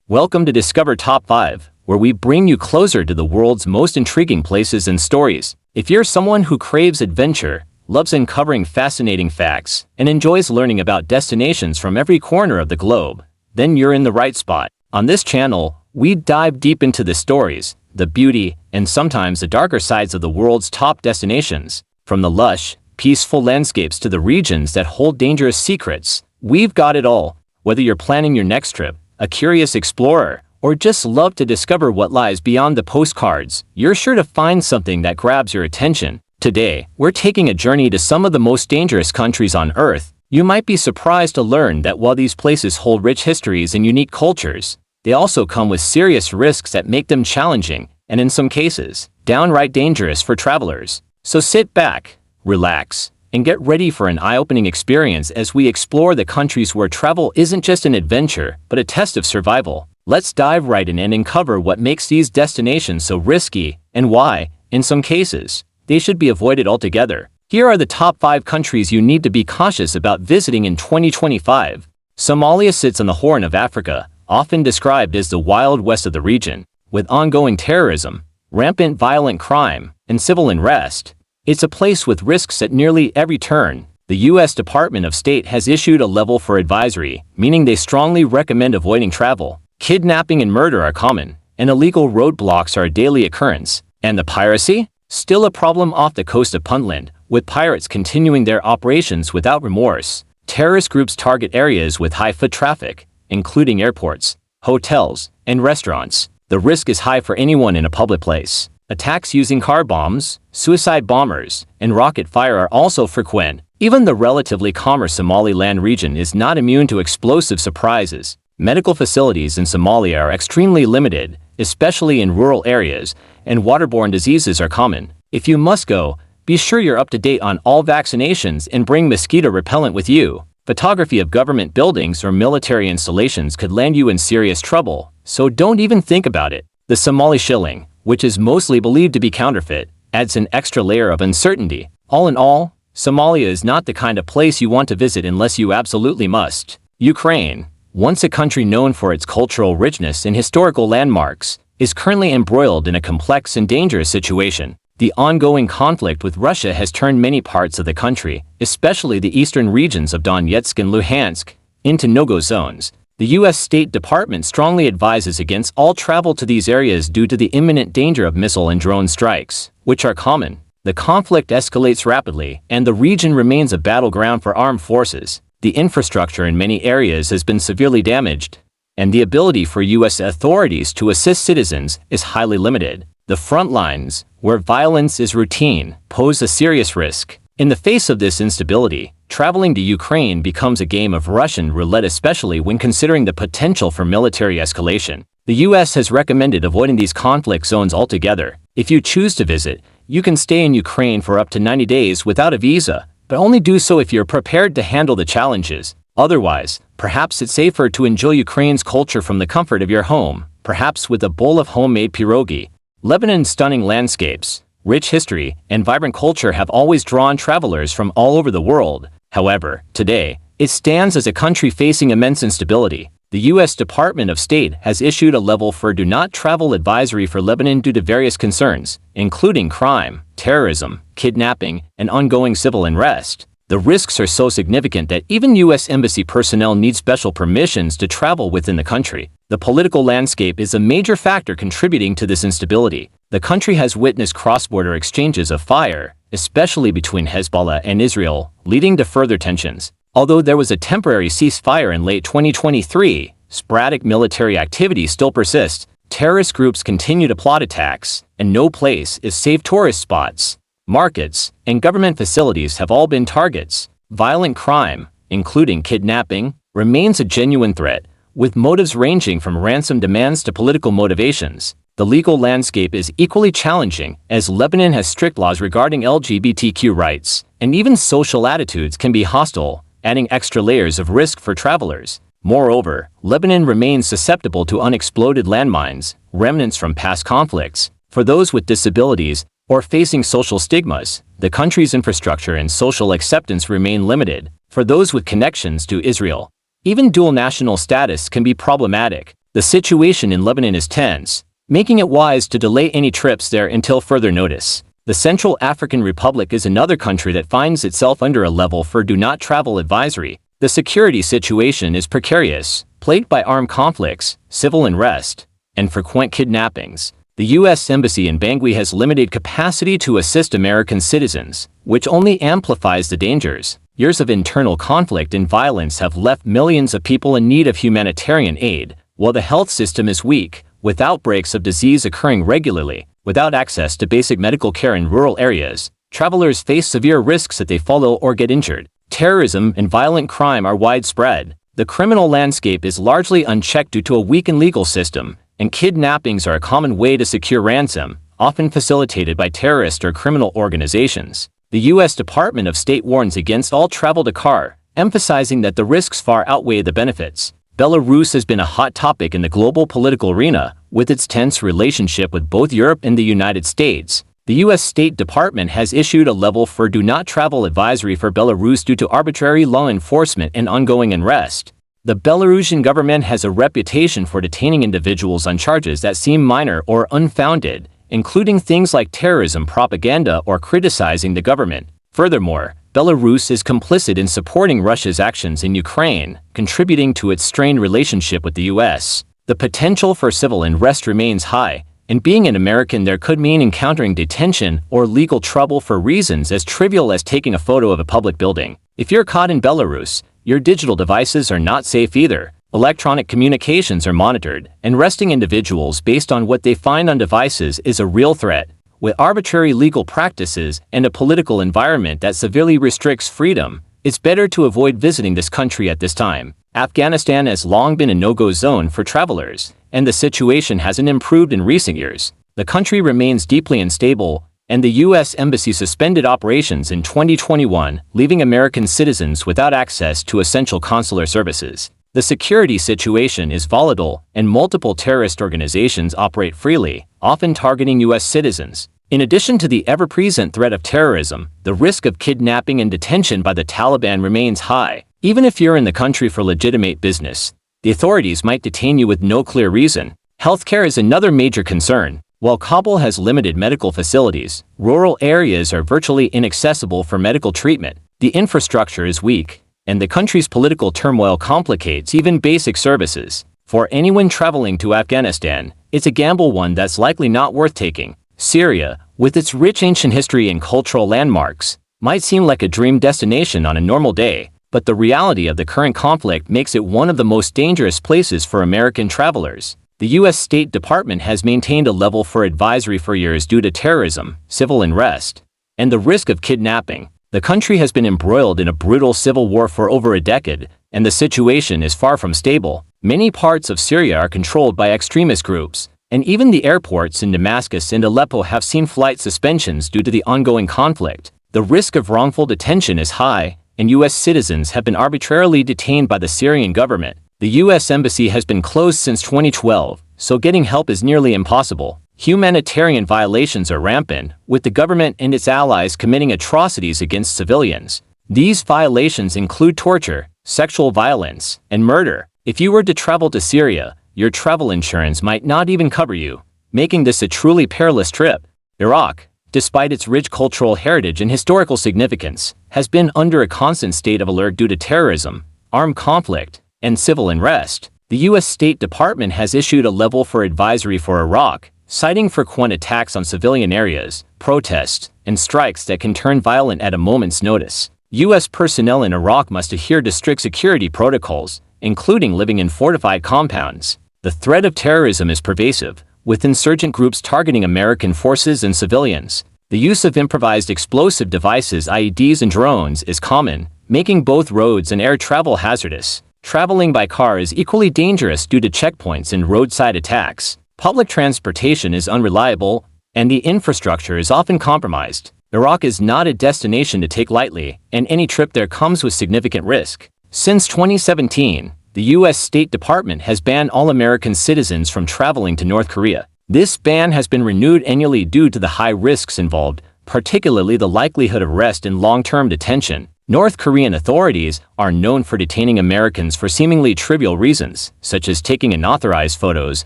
Welcome to Discover Top 5, where we bring you closer to the world's most intriguing places and stories. If you're someone who craves adventure, loves uncovering fascinating facts, and enjoys learning about destinations from every corner of the globe, then you're in the right spot. On this channel, we dive deep into the stories, the beauty, and sometimes the darker sides of the world's top destinations. From the lush, peaceful landscapes to the regions that hold dangerous secrets, we've got it all. Whether you're planning your next trip, a curious explorer, or just love to discover what lies beyond the postcards, you're sure to find something that grabs your attention. Today, we're taking a journey to some of the most dangerous countries on Earth. You might be surprised to learn that while these places hold rich histories and unique cultures, they also come with serious risks that make them challenging, and in some cases, downright dangerous for travelers. So sit back, relax, and get ready for an eye-opening experience as we explore the countries where travel isn't just an adventure, but a test of survival. Let's dive right in and uncover what makes these destinations so risky, and why, in some cases, they should be avoided altogether. Here are the top 5 countries you need to be cautious about visiting in 2025. Somalia sits on the Horn of Africa, often described as the Wild West of the region. With ongoing terrorism, rampant violent crime, and civil unrest, it's a place with risks at nearly every turn. The U.S. Department of State has issued a level 4 advisory, meaning they strongly recommend avoiding travel. Kidnapping and murder are common, and illegal roadblocks are a daily occurrence. And the piracy? Still a problem off the coast of Puntland, with pirates continuing their operations without remorse. Terrorist groups target areas with high foot traffic, including airports, hotels, and restaurants. The risk is high for anyone in a public place. Attacks using car bombs, suicide bombers, and rocket fire are also frequent. Even the relatively calmer Somaliland region is not immune to explosive surprises. Medical facilities in Somalia are extremely limited, especially in rural areas, and waterborne diseases are common. If you must go, be sure you're up to date on all vaccinations and bring mosquito repellent with you. Photography of government buildings or military installations could land you in serious trouble, so don't even think about it. The Somali shilling, which is mostly believed to be counterfeit, adds an extra layer of uncertainty. All in all, Somalia is not the kind of place you want to visit unless you absolutely must. Ukraine, once a country known for its cultural richness and historical landmarks, is currently embroiled in a complex and dangerous situation. The ongoing conflict with Russia has turned many parts of the country, especially the eastern regions of Donetsk and Luhansk, into no-go zones. The U.S. State Department strongly advises against all travel to these areas due to the imminent danger of missile and drone strikes, which are common. The conflict escalates rapidly, and the region remains a battleground for armed forces. The infrastructure in many areas has been severely damaged, and the ability for U.S. authorities to assist citizens is highly limited. The front lines, where violence is routine, pose a serious risk. In the face of this instability, traveling to Ukraine becomes a game of Russian roulette, especially when considering the potential for military escalation. The U.S. has recommended avoiding these conflict zones altogether. If you choose to visit, you can stay in Ukraine for up to 90 days without a visa, but only do so if you're prepared to handle the challenges. Otherwise, perhaps it's safer to enjoy Ukraine's culture from the comfort of your home, perhaps with a bowl of homemade pierogi. Lebanon's stunning landscapes, rich history, and vibrant culture have always drawn travelers from all over the world. However, today, it stands as a country facing immense instability. The U.S. Department of State has issued a level 4 do not travel advisory for Lebanon due to various concerns, including crime, terrorism, kidnapping, and ongoing civil unrest. The risks are so significant that even U.S. Embassy personnel need special permissions to travel within the country. The political landscape is a major factor contributing to this instability. The country has witnessed cross-border exchanges of fire, especially between Hezbollah and Israel, leading to further tensions. Although there was a temporary ceasefire in late 2023, sporadic military activity still persists. Terrorist groups continue to plot attacks, and no place is safe. Tourist spots, markets, and government facilities have all been targets. Violent crime, including kidnapping, remains a genuine threat, with motives ranging from ransom demands to political motivations. The legal landscape is equally challenging, as Lebanon has strict laws regarding LGBTQ rights, and even social attitudes can be hostile, adding extra layers of risk for travelers. Moreover, Lebanon remains susceptible to unexploded landmines, remnants from past conflicts. For those with disabilities or facing social stigmas, the country's infrastructure and social acceptance remain limited. For those with connections to Israel, even dual national status can be problematic. The situation in Lebanon is tense, making it wise to delay any trips there until further notice. The Central African Republic is another country that finds itself under a level 4 do not travel advisory. The security situation is precarious, plagued by armed conflicts, civil unrest, and frequent kidnappings. The U.S. Embassy in Bangui has limited capacity to assist American citizens, which only amplifies the dangers. Years of internal conflict and violence have left millions of people in need of humanitarian aid, while the health system is weak, with outbreaks of disease occurring regularly. Without access to basic medical care in rural areas, travelers face severe risks that they follow or get injured. Terrorism and violent crime are widespread. The criminal landscape is largely unchecked due to a weakened legal system, and kidnappings are a common way to secure ransom, often facilitated by terrorist or criminal organizations. The U.S. Department of State warns against all travel to Qatar, emphasizing that the risks far outweigh the benefits. Belarus has been a hot topic in the global political arena, with its tense relationship with both Europe and the United States. The U.S. State Department has issued a level 4 do not travel advisory for Belarus due to arbitrary law enforcement and ongoing unrest. The Belarusian government has a reputation for detaining individuals on charges that seem minor or unfounded, including things like terrorism propaganda or criticizing the government. Furthermore, Belarus is complicit in supporting Russia's actions in Ukraine, contributing to its strained relationship with the U.S. The potential for civil unrest remains high, and being an American there could mean encountering detention or legal trouble for reasons as trivial as taking a photo of a public building. If you're caught in Belarus, your digital devices are not safe either. Electronic communications are monitored, and arresting individuals based on what they find on devices is a real threat. With arbitrary legal practices and a political environment that severely restricts freedom, it's better to avoid visiting this country at this time. Afghanistan has long been a no-go zone for travelers, and the situation hasn't improved in recent years. The country remains deeply unstable, and the U.S. Embassy suspended operations in 2021, leaving American citizens without access to essential consular services. The security situation is volatile, and multiple terrorist organizations operate freely, often targeting U.S. citizens. In addition to the ever-present threat of terrorism, the risk of kidnapping and detention by the Taliban remains high. Even if you're in the country for legitimate business, the authorities might detain you with no clear reason. Healthcare is another major concern. While Kabul has limited medical facilities, rural areas are virtually inaccessible for medical treatment. The infrastructure is weak, and the country's political turmoil complicates even basic services. For anyone traveling to Afghanistan, it's a gamble, one that's likely not worth taking. Syria, with its rich ancient history and cultural landmarks, might seem like a dream destination on a normal day, but the reality of the current conflict makes it one of the most dangerous places for American travelers. The U.S. State Department has maintained a level 4 advisory for years due to terrorism, civil unrest, and the risk of kidnapping. The country has been embroiled in a brutal civil war for over a decade, and the situation is far from stable. Many parts of Syria are controlled by extremist groups, and even the airports in Damascus and Aleppo have seen flight suspensions due to the ongoing conflict. The risk of wrongful detention is high, and U.S. citizens have been arbitrarily detained by the Syrian government. The U.S. Embassy has been closed since 2012, so getting help is nearly impossible. Humanitarian violations are rampant, with the government and its allies committing atrocities against civilians. These violations include torture, sexual violence, and murder. If you were to travel to Syria, your travel insurance might not even cover you, making this a truly perilous trip. Iraq, despite its rich cultural heritage and historical significance, has been under a constant state of alert due to terrorism, armed conflict, and civil unrest. The U.S. State Department has issued a level 4 advisory for Iraq, citing frequent attacks on civilian areas, protests, and strikes that can turn violent at a moment's notice. U.S. personnel in Iraq must adhere to strict security protocols, including living in fortified compounds. The threat of terrorism is pervasive, with insurgent groups targeting American forces and civilians. The use of improvised explosive devices, IEDs, and drones is common, making both roads and air travel hazardous. Traveling by car is equally dangerous due to checkpoints and roadside attacks. Public transportation is unreliable, and the infrastructure is often compromised. Iraq is not a destination to take lightly, and any trip there comes with significant risk. Since 2017, the U.S. State Department has banned all American citizens from traveling to North Korea. This ban has been renewed annually due to the high risks involved, particularly the likelihood of arrest and long-term detention. North Korean authorities are known for detaining Americans for seemingly trivial reasons, such as taking unauthorized photos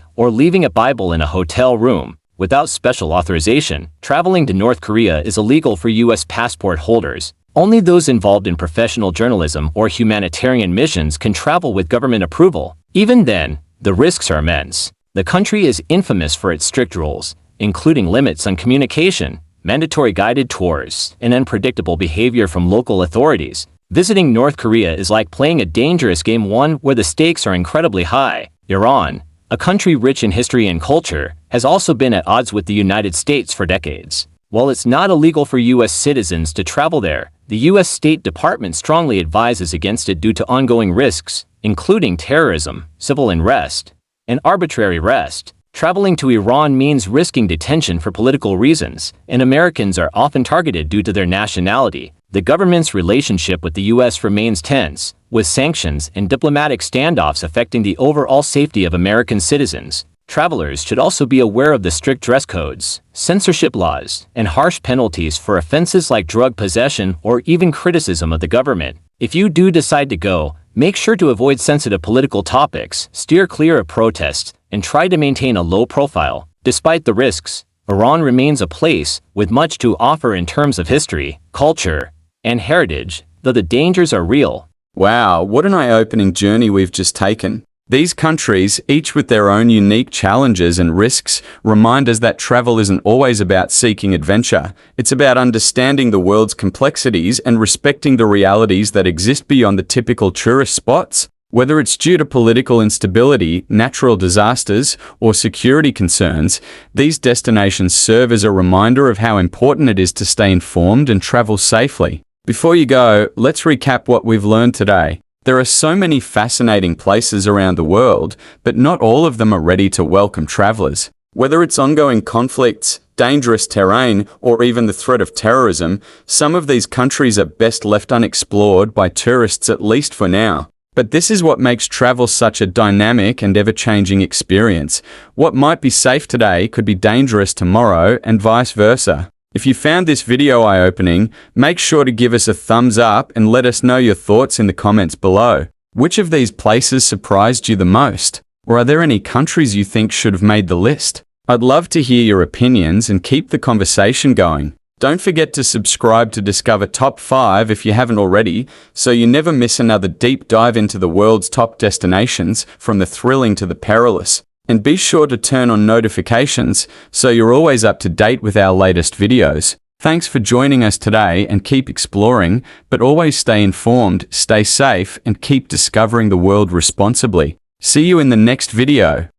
or leaving a Bible in a hotel room. Without special authorization, traveling to North Korea is illegal for U.S. passport holders. Only those involved in professional journalism or humanitarian missions can travel with government approval. Even then, the risks are immense. The country is infamous for its strict rules, including limits on communication, mandatory guided tours, and unpredictable behavior from local authorities. Visiting North Korea is like playing a dangerous game, one where the stakes are incredibly high. Iran, a country rich in history and culture, has also been at odds with the United States for decades. While it's not illegal for U.S. citizens to travel there, the U.S. State Department strongly advises against it due to ongoing risks, including terrorism, civil unrest, and arbitrary arrest. Traveling to Iran means risking detention for political reasons, and Americans are often targeted due to their nationality. The government's relationship with the U.S. remains tense, with sanctions and diplomatic standoffs affecting the overall safety of American citizens. Travelers should also be aware of the strict dress codes, censorship laws, and harsh penalties for offenses like drug possession or even criticism of the government. If you do decide to go, make sure to avoid sensitive political topics, steer clear of protests, and try to maintain a low profile. Despite the risks, Iran remains a place with much to offer in terms of history, culture, and heritage, though the dangers are real. Wow, what an eye-opening journey we've just taken. These countries, each with their own unique challenges and risks, remind us that travel isn't always about seeking adventure. It's about understanding the world's complexities and respecting the realities that exist beyond the typical tourist spots. Whether it's due to political instability, natural disasters, or security concerns, these destinations serve as a reminder of how important it is to stay informed and travel safely. Before you go, let's recap what we've learned today. There are so many fascinating places around the world, but not all of them are ready to welcome travelers. Whether it's ongoing conflicts, dangerous terrain, or even the threat of terrorism, some of these countries are best left unexplored by tourists, at least for now. But this is what makes travel such a dynamic and ever-changing experience. What might be safe today could be dangerous tomorrow, and vice versa. If you found this video eye-opening, make sure to give us a thumbs up and let us know your thoughts in the comments below. Which of these places surprised you the most? Or are there any countries you think should have made the list? I'd love to hear your opinions and keep the conversation going. Don't forget to subscribe to discover Top 5 if you haven't already, so you never miss another deep dive into the world's top destinations, from the thrilling to the perilous. And be sure to turn on notifications so you're always up to date with our latest videos. Thanks for joining us today, and keep exploring, but always stay informed, stay safe, and keep discovering the world responsibly. See you in the next video.